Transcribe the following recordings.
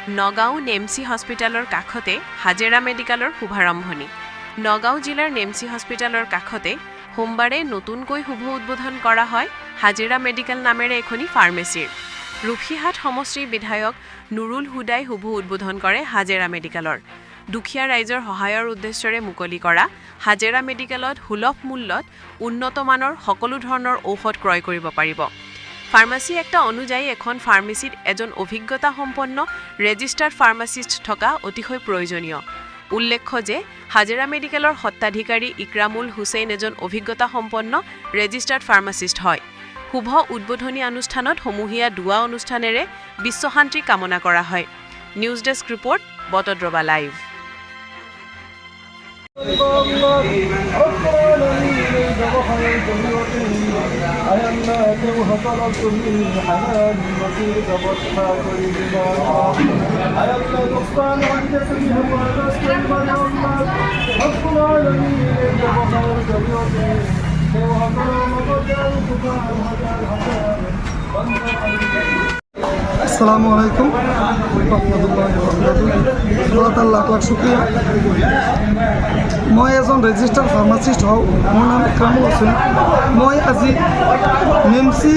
নগাঁও নেমচি হস্পিটালৰ কাষতে হাজেৰা মেডিকেলৰ শুভাৰম্ভণি। নগাঁও জিলাৰ নেমচি হস্পিটালৰ কাষতে সোমবাৰে নতুনকৈ শুভ উদ্বোধন কৰা হয় হাজেৰা মেডিকেল নামেৰে এখনি ফাৰ্মেচীৰ। ৰুখিহাট সমষ্টিৰ বিধায়ক নুৰুল হুদাই শুভ উদ্বোধন কৰে হাজেৰা মেডিকেলৰ। দুখীয়া ৰাইজৰ সহায়ৰ উদ্দেশ্যৰে মুকলি কৰা হাজেৰা মেডিকেলত সুলভ মূল্যত উন্নত মানৰ সকলো ধৰণৰ ঔষধ ক্ৰয় কৰিব পাৰিব। ফাৰ্মাচী একটা অনুযায়ী এখন ফাৰ্মেচীত এজন অভিজ্ঞতা সম্পন্ন ৰেজিষ্টাৰ্ড ফাৰ্মাচিষ্ট থকা অতিশয় প্ৰয়োজনীয়। উল্লেখ্য যে হাজেৰা মেডিকেলৰ সত্তাধিকাৰী ইকৰামুল হুছেইন এজন অভিজ্ঞতা সম্পন্ন ৰেজিষ্টাৰ্ড ফাৰ্মাচিষ্ট হয়। শুভ উদ্বোধনী অনুষ্ঠানত সমূহীয়া দুৱা অনুষ্ঠানেৰে বিশ্বশান্তি কামনা কৰা হয়। News desk report Batadrava live. আসসালামু আলাইকুম লাখ লাখ শুক্ৰিয়া। মই এজন ৰেজিষ্টাৰ্ড ফাৰ্মাচিষ্ট হওঁ। মোৰ নাম ইকৰামুল হুছেইন। মই আজি নেমচি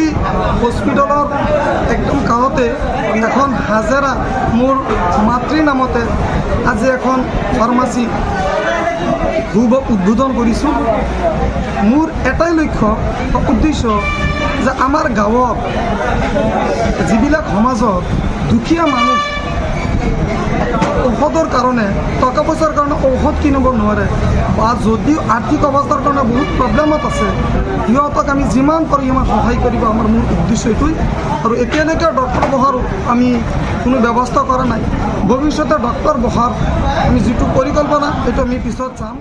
হস্পিটেলৰ একদম কাষতে এখন হাজেৰা মোৰ মাতৃৰ নামতে আজি এখন ফাৰ্মাচী শুভ উদ্বোধন কৰিছোঁ। মোৰ এটাই লক্ষ্য উদ্দেশ্য যে আমাৰ গাঁৱত যিবিলাক সমাজত দুখীয়া মানুহ ঔষধৰ কাৰণে টকা পইচাৰ কাৰণে ঔষধ কিনিব নোৱাৰে বা যদিও আৰ্থিক অৱস্থাৰ কাৰণে বহুত প্ৰব্লেমত আছে, সিহঁতক আমি যিমান পাৰোঁ সিমান সহায় কৰিব আমাৰ মূল উদ্দেশ্য এইটোৱেই। আৰু এতিয়ালৈকে ডক্টৰ বহাৰ আমি কোনো ব্যৱস্থা কৰা নাই। ভৱিষ্যতে ডক্টৰ বহাৰ আমি যিটো পৰিকল্পনা এইটো আমি পিছত চাম।